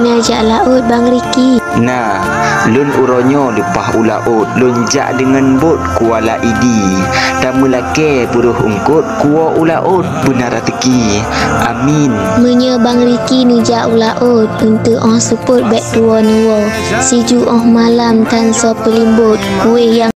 kena jak laut Bang Riki. Nah, lun uronyo lepah ulaut, lun jak dengan bot kuala idi. Tamu lake buruh ungkut kuo ulaut benar teki. Amin. Menye Bang Riki ni jak ulaut untuk orang support back tua nuo. Siju malam tan so pelimbut kuih yang